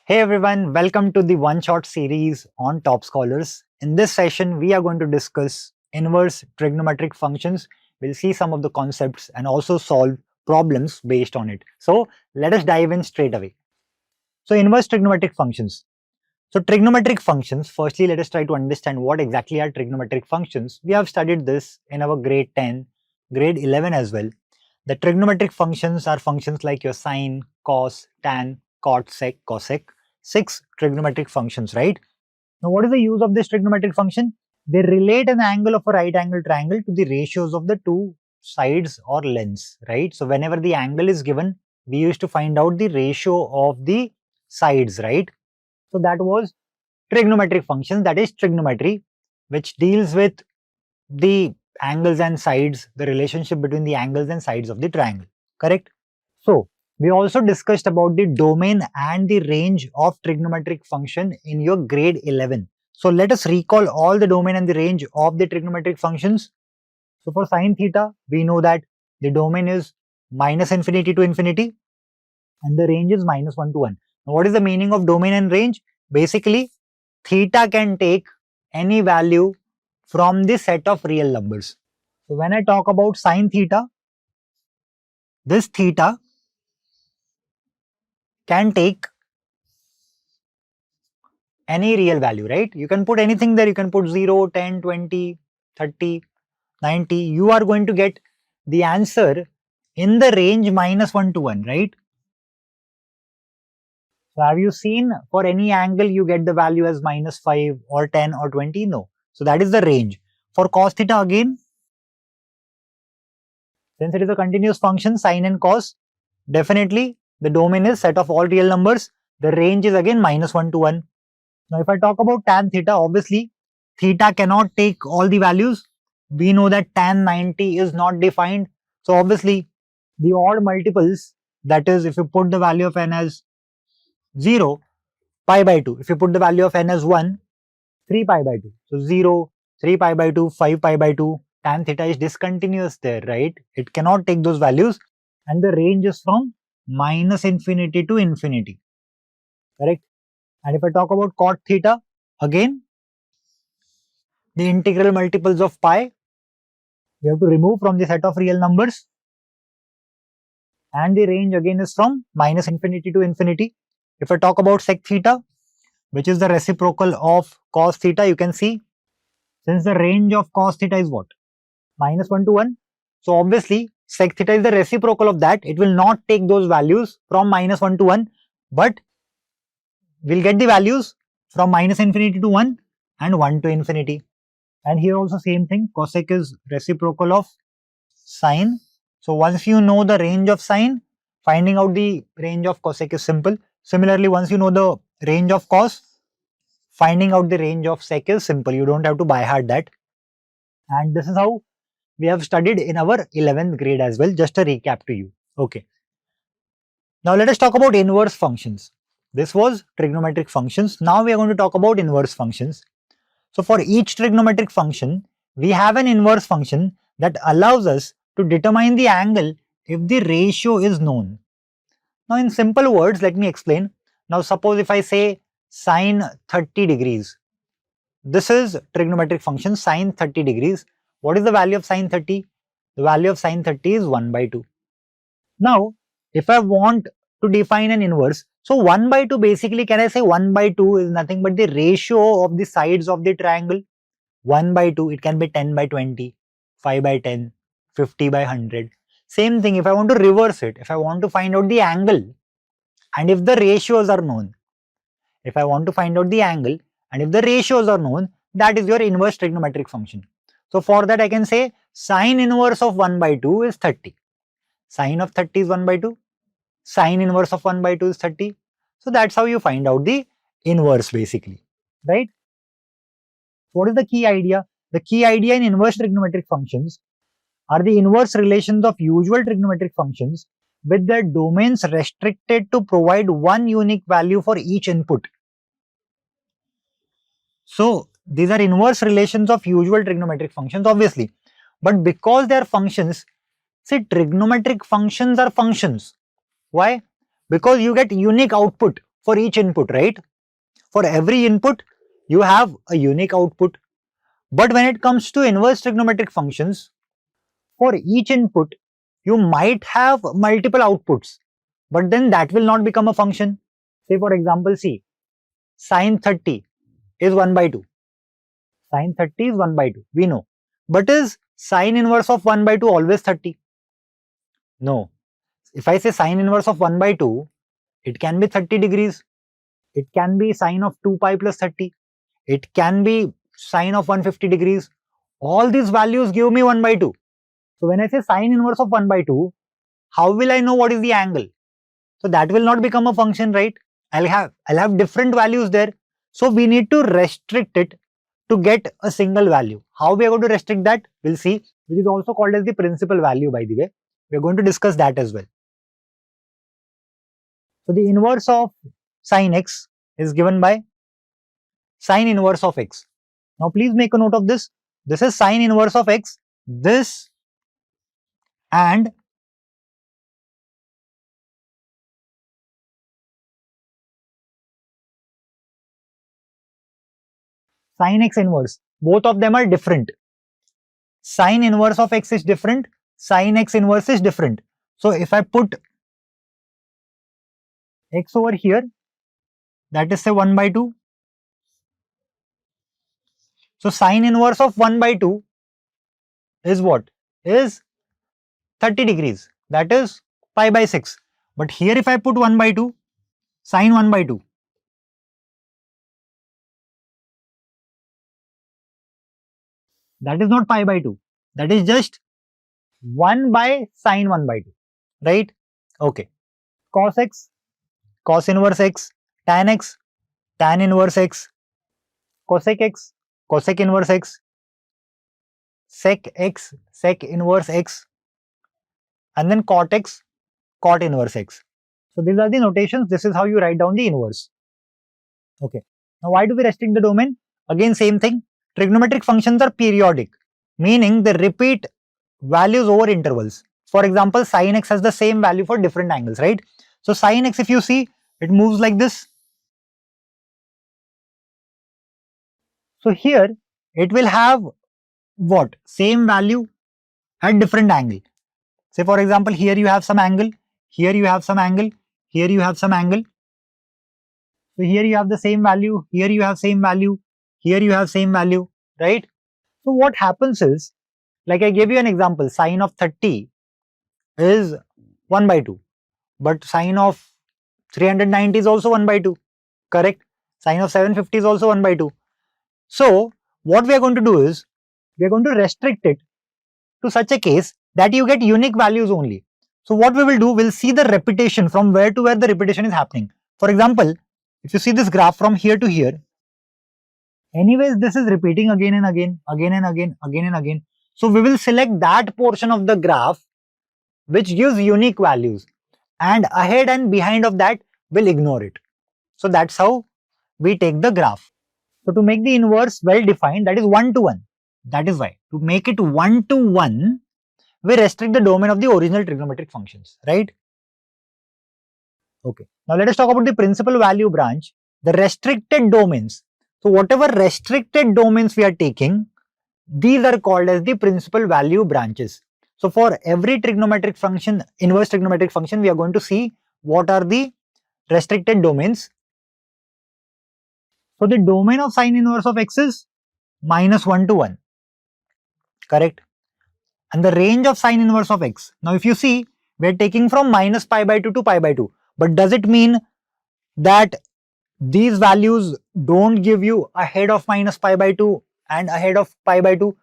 Hey everyone, welcome to the one-shot series on Toppscholars. In this session, we are going to discuss inverse trigonometric functions. We'll see some of the concepts and also solve problems based on it. So let us dive in straight away. So inverse trigonometric functions. So trigonometric functions, firstly let us try to understand what exactly are trigonometric functions. We have studied this in our grade 10, grade 11 as well. The trigonometric functions are functions like your sine, cos, tan, cot, sec, cosec. 6 trigonometric functions, right? Now, what is the use of this trigonometric function? They relate an angle of a right angle triangle to the ratios of the two sides or lengths, right? So, whenever the angle is given, we used to find out the ratio of the sides, right? So, that was trigonometric functions, that is trigonometry, which deals with the angles and sides, the relationship between the angles and sides of the triangle, correct? So, we also discussed about the domain and the range of trigonometric function in your grade 11. So, let us recall all the domain and the range of the trigonometric functions. So, for sine theta, we know that the domain is minus infinity to infinity and the range is minus 1 to 1. Now, what is the meaning of domain and range? Basically, theta can take any value from the set of real numbers. So, when I talk about sine theta, this theta can take any real value, right? You can put anything there. You can put 0, 10, 20, 30, 90. You are going to get the answer in the range minus 1 to 1, right? So, have you seen for any angle you get the value as minus 5 or 10 or 20? No. So, that is the range. For cos theta again, since it is a continuous function, sine and cos, definitely the domain is set of all real numbers. The range is again minus 1 to 1. Now, if I talk about tan theta, obviously, theta cannot take all the values. We know that tan 90 is not defined. So, obviously, the odd multiples, that is, if you put the value of n as 0, pi by 2. If you put the value of n as 1, 3 pi by 2. So, 0, 3 pi by 2, 5 pi by 2. Tan theta is discontinuous there, right? It cannot take those values. And the range is from minus infinity to infinity. Correct? And if I talk about cot theta, again, the integral multiples of pi, we have to remove from the set of real numbers. And the range again is from minus infinity to infinity. If I talk about sec theta, which is the reciprocal of cos theta, you can see, since the range of cos theta is what? Minus 1 to 1. So obviously, sec theta is the reciprocal of that. It will not take those values from minus 1 to 1, but we'll get the values from minus infinity to 1 and 1 to infinity. And here also same thing, cosec is reciprocal of sine. So once you know the range of sine, finding out the range of cosec is simple. Similarly, once you know the range of cos, finding out the range of sec is simple. You don't have to by heart that. And this is how we have studied in our 11th grade as well. Just a recap to you. Okay. Now let us talk about inverse functions. This was trigonometric functions. Now we are going to talk about inverse functions. So for each trigonometric function, we have an inverse function that allows us to determine the angle if the ratio is known. Now in simple words, let me explain. Now suppose if I say sine 30 degrees. This is trigonometric function sine 30 degrees. What is the value of sine 30? The value of sine 30 is 1 by 2. Now, if I want to define an inverse, so 1 by 2 basically, can I say 1 by 2 is nothing but the ratio of the sides of the triangle. 1 by 2, it can be 10 by 20, 5 by 10, 50 by 100. Same thing, if I want to reverse it, if I want to find out the angle and if the ratios are known, if I want to find out the angle and if the ratios are known, that is your inverse trigonometric function. So for that I can say sine inverse of 1 by 2 is 30. Sine of 30 is 1 by 2. Sine inverse of 1 by 2 is 30. So that's how you find out the inverse basically, right? What is the key idea? The key idea in inverse trigonometric functions are the inverse relations of usual trigonometric functions with their domains restricted to provide one unique value for each input. So these are inverse relations of usual trigonometric functions obviously, but because they are functions, see, trigonometric functions are functions. Why? Because you get unique output. for each input, right? For every input, you have a unique output. But when it comes to inverse trigonometric functions, for each input, you might have multiple outputs, but then that will not become a function. Say for example, see, sine 30 is 1 by 2. Sine 30 is 1 by 2, we know. But is sine inverse of 1 by 2 always 30? No. If I say sine inverse of 1 by 2, it can be 30 degrees. It can be sine of 2 pi plus 30. It can be sine of 150 degrees. All these values give me 1 by 2. So when I say sine inverse of 1 by 2, how will I know what is the angle? So that will not become a function, right? I'll have different values there. So we need to restrict it to get a single value. How we are going to restrict that? We'll see, which is also called as the principal value, by the way. We're going to discuss that as well. So the inverse of sine x is given by sine inverse of x. Now please make a note of this. This is sine inverse of x. This and sine x inverse. Both of them are different. Sine inverse of x is different. Sine x inverse is different. So if I put x over here, that is say 1 by 2. So sine inverse of 1 by 2 is what? Is 30 degrees. That is pi by 6. But here if I put 1 by 2, sine 1 by 2, that is not pi by 2. That is just 1 by sine 1 by 2. Right? Okay. Cos x, cos inverse x, tan x, tan inverse x, cosec x, cosec inverse x, sec x, sec inverse x, and then cot x, cot inverse x. So these are the notations. This is how you write down the inverse. Okay. Now why do we restrict the domain? Again, same thing. Trigonometric functions are periodic, meaning they repeat values over intervals. For example, sin x has the same value for different angles, right? So sin x, if you see, it moves like this. So here it will have what? Same value at different angle. Say for example, here you have some angle, here you have some angle, here you have some angle. So here you have the same value, here you have same value, here you have same value, right? So what happens is, like I gave you an example, sine of 30 is 1 by 2, but sine of 390 is also 1 by 2, correct? Sine of 750 is also 1 by 2. So what we are going to do is, we are going to restrict it to such a case that you get unique values only. So what we will do, we'll see the repetition from where to where the repetition is happening. For example, if you see this graph from here to here, anyways this is repeating again and again, again and again, again and again. So we will select that portion of the graph which gives unique values, and ahead and behind of that we'll ignore it. So that's how we take the graph. So to make the inverse well defined, that is 1 to 1. That is why, to make it 1 to 1, we restrict the domain of the original trigonometric functions, right? Okay. Now let us talk about the principal value branch, the restricted domains. So whatever restricted domains we are taking, these are called as the principal value branches. So for every trigonometric function, inverse trigonometric function, we are going to see what are the restricted domains. So the domain of sine inverse of x is minus 1 to 1, correct? And the range of sine inverse of x. Now if you see, we are taking from minus pi by 2 to pi by 2. But does it mean that these values don't give you ahead of minus pi by 2 and ahead of pi by 2?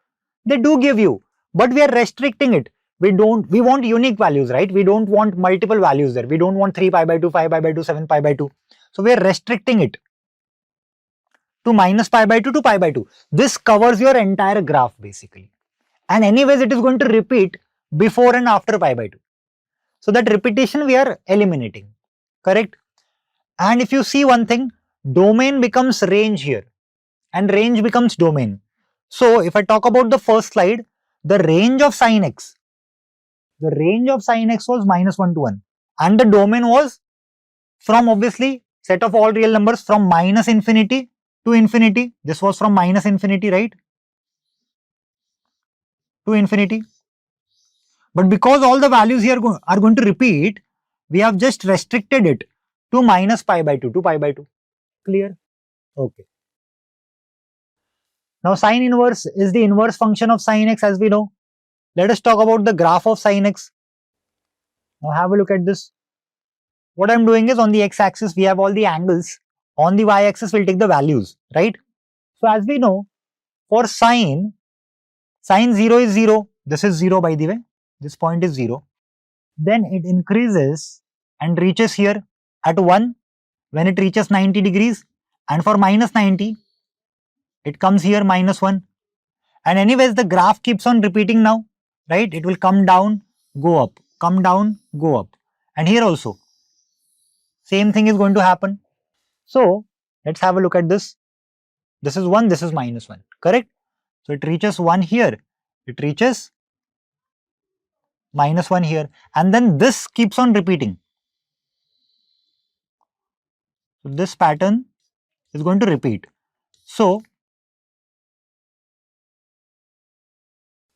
They do give you, but we are restricting it. We want unique values, right? We don't want multiple values there. We don't want 3 pi by 2, 5 pi by 2, 7 pi by 2. So we are restricting it to minus pi by 2 to pi by 2. This covers your entire graph basically. And anyways, it is going to repeat before and after pi by 2. So that repetition we are eliminating, correct? And if you see one thing, domain becomes range here and range becomes domain. So if I talk about the first slide, the range of sine x, was minus 1 to 1 and the domain was from obviously set of all real numbers from minus infinity to infinity. This was from minus infinity, right? To infinity. But because all the values here are going to repeat, we have just restricted it to minus pi by 2, to pi by 2. Clear? Okay. Now sine inverse is the inverse function of sine x, as we know. Let us talk about the graph of sine x. Now have a look at this. What I'm doing is, on the x-axis we have all the angles. On the y-axis we'll take the values, right? So as we know, for sine 0 is 0. This is 0, by the way. This point is 0. Then it increases and reaches here at 1 when it reaches 90 degrees. And for minus 90, it comes here minus 1. And anyways, the graph keeps on repeating now, right? It will come down, go up, come down, go up. And here also, same thing is going to happen. So let's have a look at this. This is 1, this is minus 1, correct? So it reaches 1 here, it reaches minus 1 here, and then this keeps on repeating. So this pattern is going to repeat. So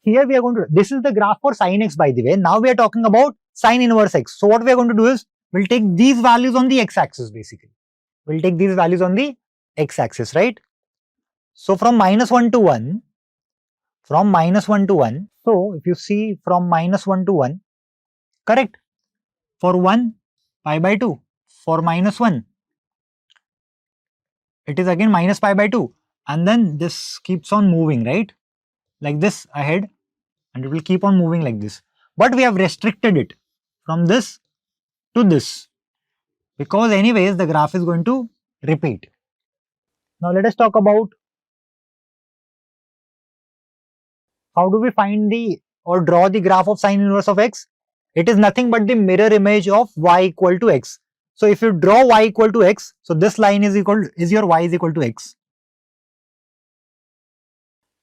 here we are going to, this is the graph for sine x, by the way. Now we are talking about sine inverse x. So what we are going to do is, we'll take these values on the x-axis basically. We'll take these values on the x-axis, right? So from minus 1 to 1, so if you see from minus 1 to 1, correct? For 1, pi by 2. For minus 1, it is again minus pi by 2. And then this keeps on moving, right? Like this ahead, and it will keep on moving like this. But we have restricted it from this to this, because anyways the graph is going to repeat. Now let us talk about how do we find the or draw the graph of sine inverse of x. It is nothing but the mirror image of y equal to x. So if you draw y equal to x, so this line is your y is equal to x.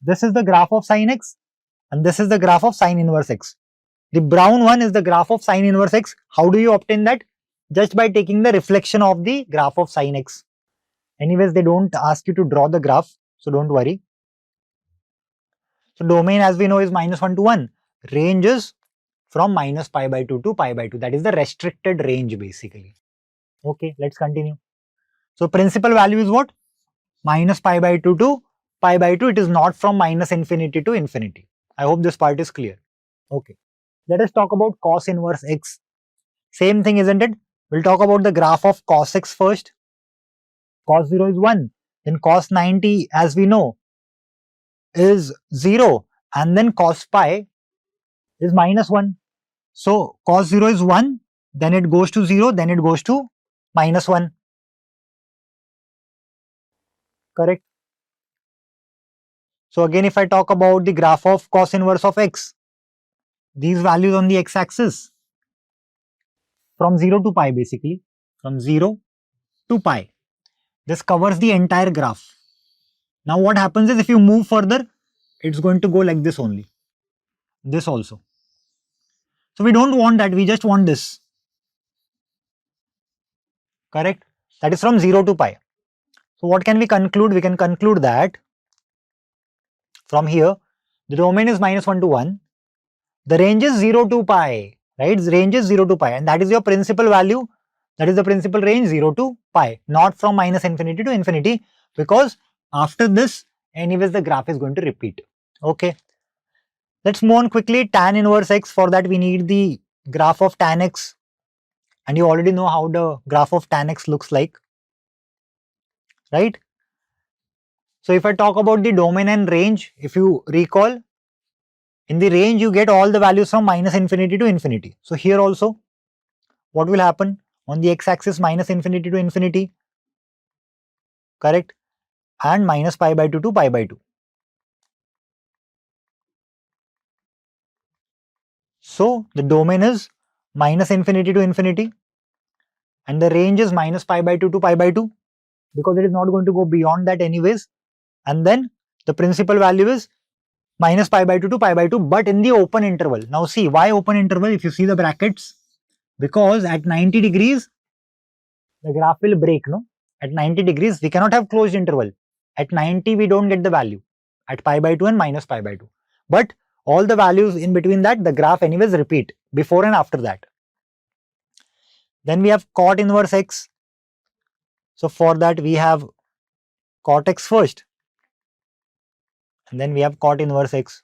This is the graph of sine x, and this is the graph of sine inverse x. The brown one is the graph of sine inverse x. How do you obtain that? Just by taking the reflection of the graph of sine x. Anyways, they don't ask you to draw the graph, so don't worry. So domain, as we know, is minus 1 to 1. Range is from minus pi by 2 to pi by 2. That is the restricted range basically. Okay, let's continue. So principal value is what? Minus pi by 2 to pi by 2. It is not from minus infinity to infinity. I hope this part is clear. Okay, let us talk about cos inverse x. Same thing, isn't it? We'll talk about the graph of cos x first. Cos 0 is 1. Then cos 90, as we know, is 0. And then cos pi is minus 1. So cos 0 is 1. Then it goes to 0. Then it goes to minus 1. Correct? So again, if I talk about the graph of cos inverse of x, these values on the x-axis, from 0 to pi basically, from 0 to pi. This covers the entire graph. Now what happens is, if you move further, it's going to go like this only. This also. So we don't want that, we just want this. Correct? That is from 0 to pi. So what can we conclude? We can conclude that from here, the domain is minus 1 to 1. The range is 0 to pi, right? The range is 0 to pi, and that is your principal value. That is the principal range, 0 to pi, not from minus infinity to infinity, because after this, anyways, the graph is going to repeat. Okay. Let's move on quickly. Tan inverse x, for that we need the graph of tan x, and you already know how the graph of tan x looks like, right? So if I talk about the domain and range, if you recall, in the range you get all the values from minus infinity to infinity. So here also, what will happen? On the x-axis, minus infinity to infinity, correct? And minus pi by 2 to pi by 2. So the domain is minus infinity to infinity, and the range is minus pi by 2 to pi by 2, because it is not going to go beyond that anyways. And then the principal value is minus pi by 2 to pi by 2, but in the open interval. Now see, why open interval? If you see the brackets, because at 90 degrees, the graph will break, no? At 90 degrees, we cannot have closed interval. At 90, we don't get the value. At pi by 2 and minus pi by 2. But all the values in between that, the graph anyways repeat before and after that. Then we have cot inverse x. So for that, we have cot x first. And then we have cot inverse x.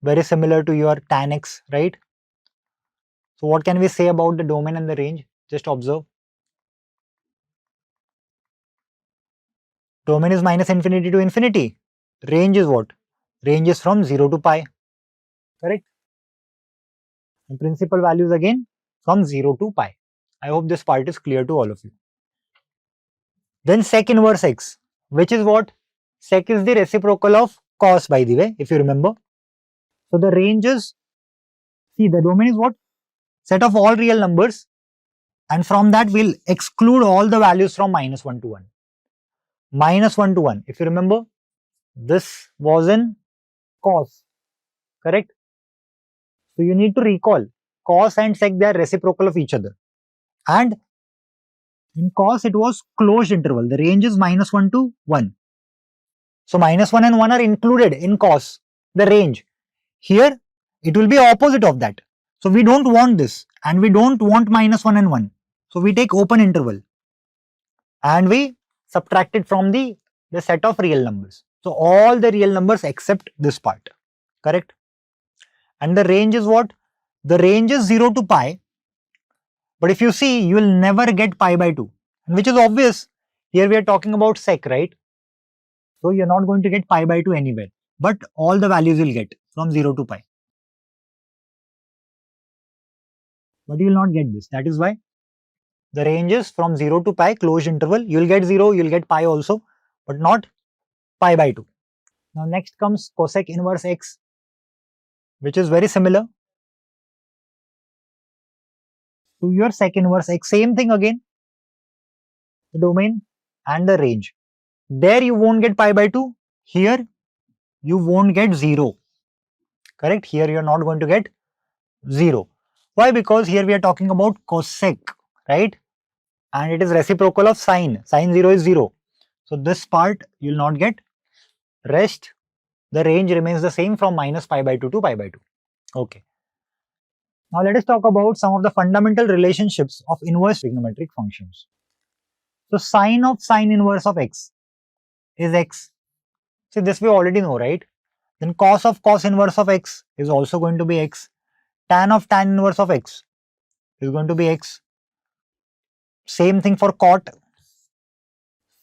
Very similar to your tan x, right? So what can we say about the domain and the range? Just observe. Domain is minus infinity to infinity. Range is what? Range is from 0 to pi. Correct? And principal values again from 0 to pi. I hope this part is clear to all of you. Then sec inverse x, which is what? Sec is the reciprocal of cos, by the way, if you remember. So the range is, see, the domain is what? Set of all real numbers, and from that we'll exclude all the values from minus 1 to 1. Minus 1 to 1, if you remember, this was in cos, correct? So you need to recall, cos and sec, they are reciprocal of each other. And in cos, it was closed interval. The range is minus 1 to 1. So minus 1 and 1 are included in cos, the range. Here, it will be opposite of that. So we don't want this, and we don't want minus 1 and 1. So we take open interval and we subtract it from the set of real numbers. So all the real numbers except this part, correct? And the range is what? The range is 0 to pi. But if you see, you will never get pi by 2, which is obvious. Here we are talking about sec, right? So you're not going to get pi by 2 anywhere, but all the values you'll get from 0 to pi. But you will not get this. That is why the range is from 0 to pi, closed interval. You will get 0, you will get pi also, but not pi by 2. Now next comes cosec inverse x, which is very similar to your sec inverse x. Same thing again, the domain and the range. There you won't get pi by 2. Here you won't get 0. Correct? Here you are not going to get 0. Why? Because here we are talking about cosec, right? And it is reciprocal of sine. Sine 0 is 0. So this part you will not get. Rest, the range remains the same from minus pi by 2 to pi by 2. Okay. Now let us talk about some of the fundamental relationships of inverse trigonometric functions. So sine of sine inverse of x is x. See, this we already know, right? Then cos of cos inverse of x is also going to be x. Tan of tan inverse of x is going to be x. Same thing for cot,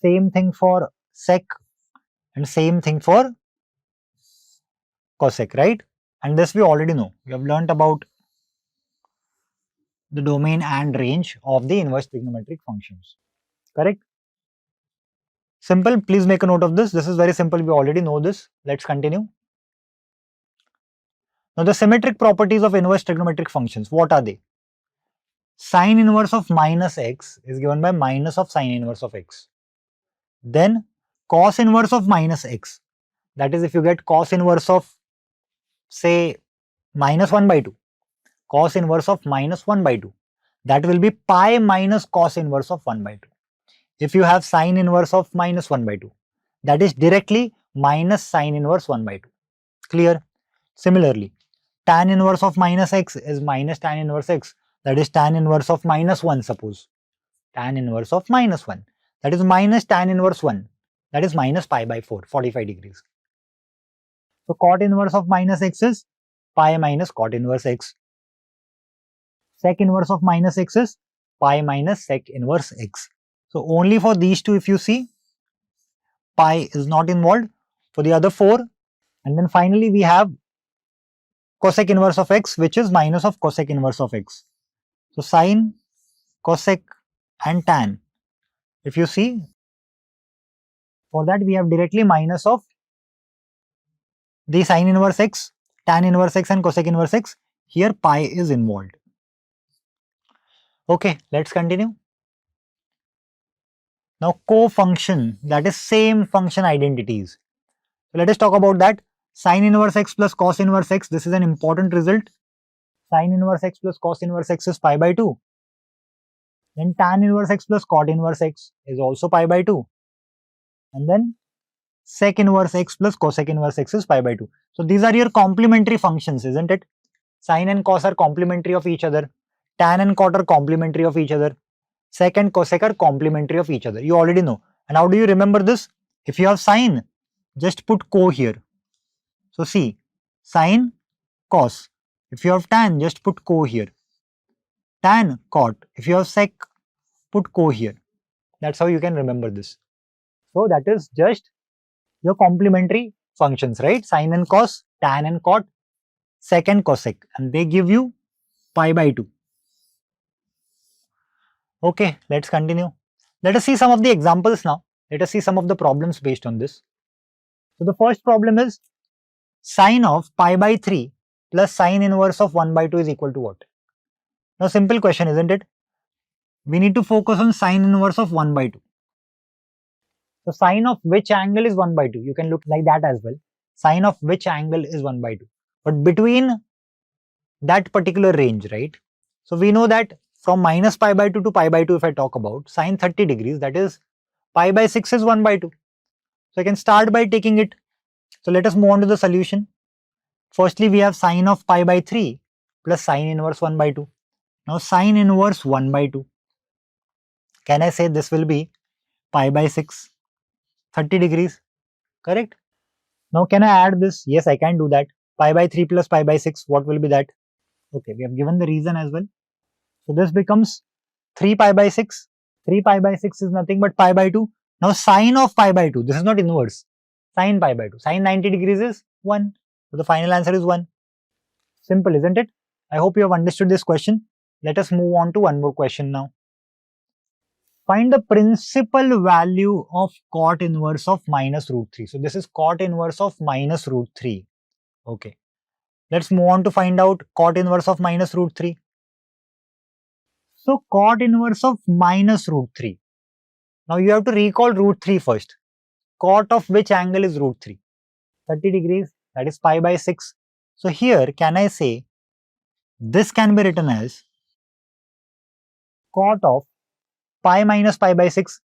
same thing for sec, and same thing for cosec, right? And this we already know. We have learnt about the domain and range of the inverse trigonometric functions. Correct? Simple. Please make a note of this. This is very simple. We already know this. Let's continue. Now the symmetric properties of inverse trigonometric functions, what are they? Sine inverse of minus x is given by minus of sine inverse of x. Then cos inverse of minus x, that is if you get cos inverse of say minus 1 by 2, cos inverse of minus 1 by 2, that will be pi minus cos inverse of 1 by 2. If you have sine inverse of minus 1 by 2, that is directly minus sine inverse 1 by 2. Clear? Similarly, tan inverse of minus x is minus tan inverse x, that is tan inverse of minus 1, suppose. Tan inverse of minus 1, that is minus tan inverse 1, that is minus pi by 4, 45 degrees. So cot inverse of minus x is pi minus cot inverse x. Sec inverse of minus x is pi minus sec inverse x. So only for these two, if you see, pi is not involved. For the other 4, and then finally we have cosec inverse of x, which is minus of cosec inverse of x. So sine, cosec and tan, if you see, for that we have directly minus of the sine inverse x, tan inverse x and cosec inverse x. Here pi is involved. Okay, let's continue. Now co-function, that is same function identities. So let us talk about that. Sine inverse x plus cos inverse x, this is an important result. Sine inverse x plus cos inverse x is pi by 2. Then tan inverse x plus cot inverse x is also pi by 2. And then sec inverse x plus cosec inverse x is pi by 2. So these are your complementary functions, isn't it? Sin and cos are complementary of each other. Tan and cot are complementary of each other. Sec and cosec are complementary of each other. You already know. And how do you remember this? If you have sine, just put co here. So see, sine, cos. If you have tan, just put co here. Tan, cot. If you have sec, put co here. That's how you can remember this. So that is just your complementary functions, right? Sine and cos, tan and cot, sec and cosec. And they give you pi by 2. Okay, let's continue. Let us see some of the examples now. Let us see some of the problems based on this. So the first problem is sine of pi by 3 plus sine inverse of 1 by 2 is equal to what? Now simple question, isn't it? We need to focus on sine inverse of 1 by 2. So sine of which angle is 1 by 2? You can look like that as well. Sine of which angle is 1 by 2? But between that particular range, right? So we know that from minus pi by 2 to pi by 2, if I talk about sine 30 degrees, that is pi by 6 is 1 by 2. So I can start by taking it. So let us move on to the solution. Firstly, we have sine of pi by 3 plus sine inverse 1 by 2. Now sine inverse 1 by 2. Can I say this will be pi by 6, 30 degrees, correct? Now can I add this? Yes, I can do that. Pi by 3 plus pi by 6, what will be that? Okay, we have given the reason as well. So this becomes 3 pi by 6. 3 pi by 6 is nothing but pi by 2. Now sine of pi by 2, this is not inverse. Sine pi by 2. Sine 90 degrees is 1. So the final answer is 1. Simple, isn't it? I hope you have understood this question. Let us move on to one more question now. Find the principal value of cot inverse of minus root 3. So this is cot inverse of minus root 3. Okay. Let's move on to find out cot inverse of minus root 3. So cot inverse of minus root 3. Now you have to recall root 3 first. Cot of which angle is root 3? 30 degrees, that is pi by 6. So here can I say this can be written as cot of pi minus pi by 6.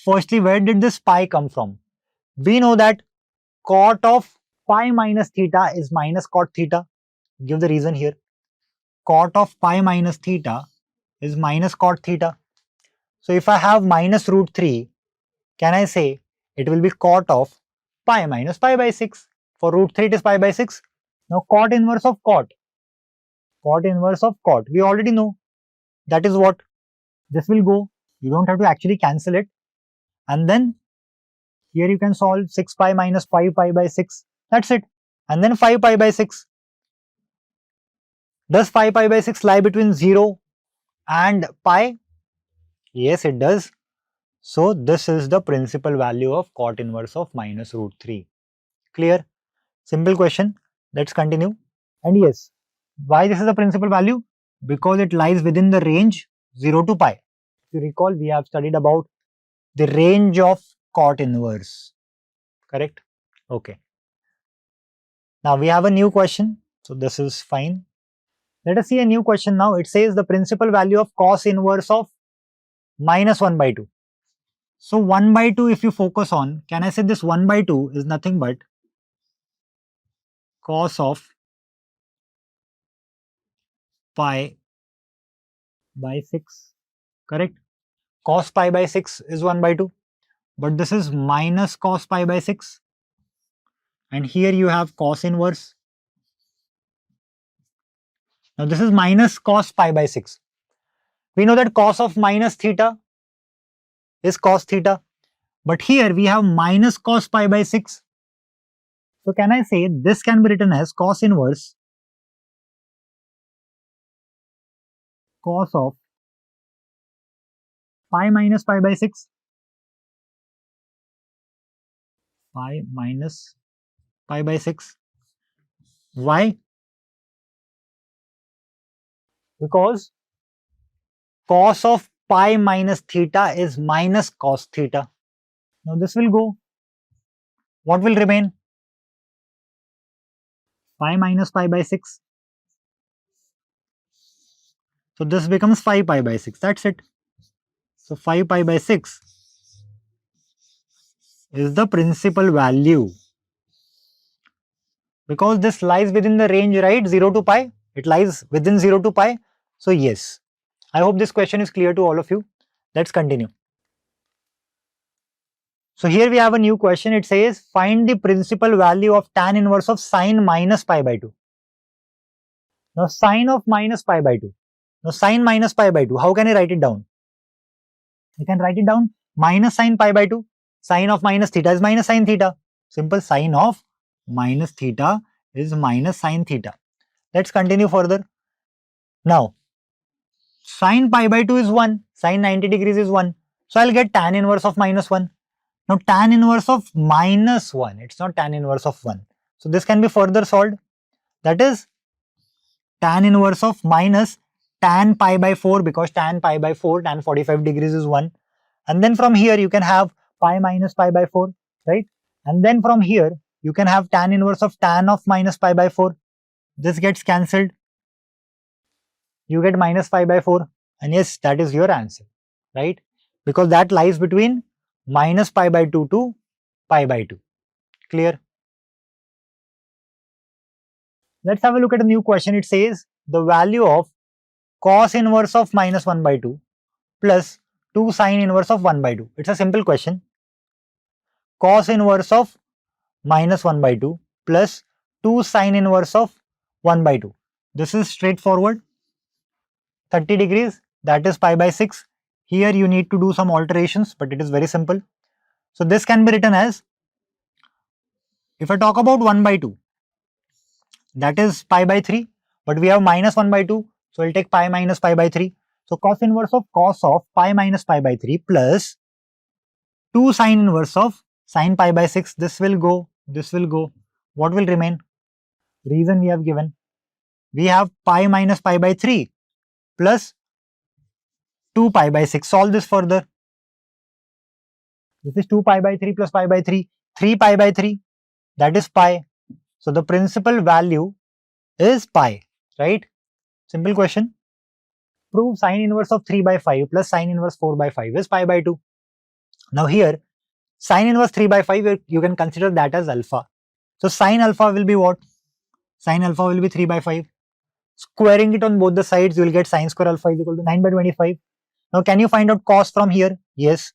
Firstly, where did this pi come from? We know that cot of pi minus theta is minus cot theta. Give the reason here. Cot of pi minus theta is minus cot theta. So if I have minus root 3, can I say it will be cot of pi minus pi by 6? For root 3 it is pi by 6. Now cot inverse of cot. Cot inverse of cot. We already know. That is what? This will go. You don't have to actually cancel it. And then here you can solve 6 pi minus 5 pi by 6. That's it. And then 5 pi by 6. Does 5 pi by 6 lie between 0 and pi? Yes, it does. So this is the principal value of cot inverse of minus root 3. Clear? Simple question. Let's continue. And yes, why this is the principal value? Because it lies within the range 0 to pi. If you recall, we have studied about the range of cot inverse. Correct? Okay. Now we have a new question. So this is fine. Let us see a new question now. It says the principal value of cos inverse of minus 1 by 2. So 1 by 2 if you focus on, can I say this 1 by 2 is nothing but cos of pi by 6, correct? Cos pi by 6 is 1 by 2, but this is minus cos pi by 6. And here you have cos inverse. Now this is minus cos pi by 6. We know that cos of minus theta is cos theta, but here we have minus cos pi by 6. So can I say this can be written as cos inverse cos of pi minus pi by 6? Pi minus pi by 6. Why? Because cos of pi minus theta is minus cos theta. Now this will go. What will remain? Pi minus pi by 6. So this becomes 5 pi by 6. That's it. So 5 pi by 6 is the principal value. Because this lies within the range, right? 0 to pi. It lies within 0 to pi. So yes. I hope this question is clear to all of you. Let's continue. So here we have a new question. It says find the principal value of tan inverse of sine minus pi by 2. Now sine of minus pi by 2. Now sine minus pi by 2. How can I write it down? You can write it down minus sine pi by 2. Sine of minus theta is minus sine theta. Simple. Sine of minus theta is minus sine theta. Let's continue further. Now sine pi by 2 is 1. Sine 90 degrees is 1. So I'll get tan inverse of minus 1. Now tan inverse of minus 1. It's not tan inverse of 1. So this can be further solved. That is tan inverse of minus tan pi by 4, because tan pi by 4, tan 45 degrees is 1. And then from here you can have pi minus pi by 4, right? And then from here you can have tan inverse of tan of minus pi by 4. This gets cancelled. You get minus pi by 4. And yes, that is your answer, right? Because that lies between minus pi by 2 to pi by 2. Clear? Let's have a look at a new question. It says the value of cos inverse of minus 1 by 2 plus 2 sine inverse of 1 by 2. It's a simple question. Cos inverse of minus 1 by 2 plus 2 sine inverse of 1 by 2. This is straightforward. 30 degrees, that is pi by 6. Here you need to do some alterations, but it is very simple. So this can be written as, if I talk about 1 by 2, that is pi by 3, but we have minus 1 by 2, so we'll take pi minus pi by 3. So cos inverse of pi minus pi by 3 plus 2 sine inverse of sine pi by 6. This will go, this will go. What will remain? Reason we have given. We have pi minus pi by 3 plus 2 pi by 6. Solve this further. This is 2 pi by 3 plus pi by 3. 3 pi by 3, that is pi. So the principal value is pi, right? Simple question. Prove sine inverse of 3 by 5 plus sine inverse 4 by 5 is pi by 2. Now here, sine inverse 3 by 5, you can consider that as alpha. So sine alpha will be what? Sine alpha will be 3 by 5. Squaring it on both the sides, you will get sine square alpha is equal to 9 by 25. Now can you find out cos from here? Yes.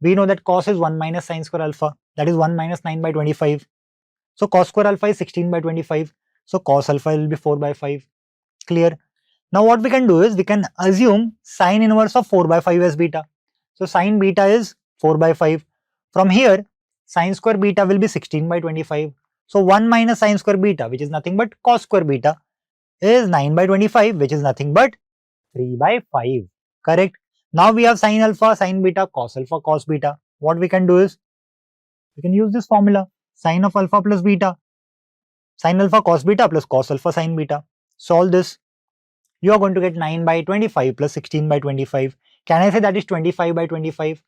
We know that cos is 1 minus sine square alpha. That is 1 minus 9 by 25. So cos square alpha is 16 by 25. So cos alpha will be 4 by 5. Clear? Now what we can do is we can assume sine inverse of 4 by 5 as beta. So sine beta is 4 by 5. From here, sine square beta will be 16 by 25. So 1 minus sine square beta, which is nothing but cos square beta, is 9 by 25, which is nothing but 3 by 5. Correct? Now we have sine alpha, sine beta, cos alpha, cos beta. What we can do is, we can use this formula, sine of alpha plus beta, sine alpha cos beta plus cos alpha sine beta. Solve this. You are going to get 9 by 25 plus 16 by 25. Can I say that is 25 by 25?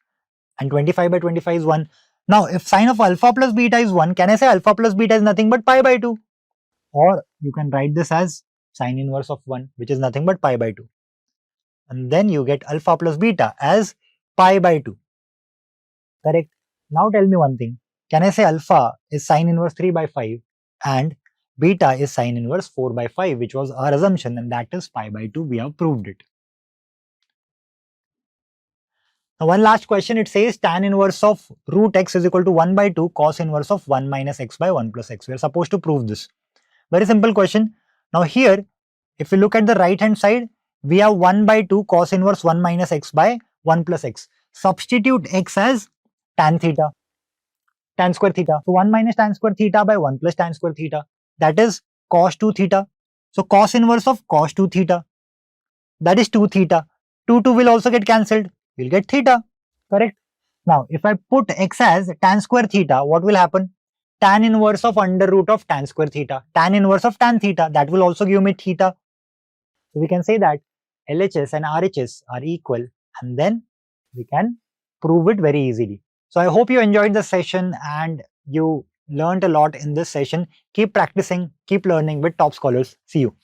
And 25 by 25 is 1. Now, if sine of alpha plus beta is 1, can I say alpha plus beta is nothing but pi by 2? Or you can write this as sine inverse of 1, which is nothing but pi by 2. And then you get alpha plus beta as pi by 2. Correct? Now tell me one thing. Can I say alpha is sine inverse 3 by 5 and beta is sine inverse 4 by 5, which was our assumption, and that is pi by 2. We have proved it. Now one last question. It says tan inverse of root x is equal to 1 by 2 cos inverse of 1 minus x by 1 plus x. We are supposed to prove this. Very simple question. Now here, if we look at the right hand side, we have 1 by 2 cos inverse 1 minus x by 1 plus x. Substitute x as tan theta, tan square theta. So 1 minus tan square theta by 1 plus tan square theta. That is cos 2 theta. So cos inverse of cos 2 theta. That is 2 theta. 2 will also get cancelled. You'll get theta. Correct? Now, if I put x as tan square theta, what will happen? Tan inverse of under root of tan square theta. Tan inverse of tan theta. That will also give me theta. So we can say that LHS and RHS are equal, and then we can prove it very easily. So I hope you enjoyed the session and you learned a lot in this session. Keep practicing, keep learning with Top Scholars. See you.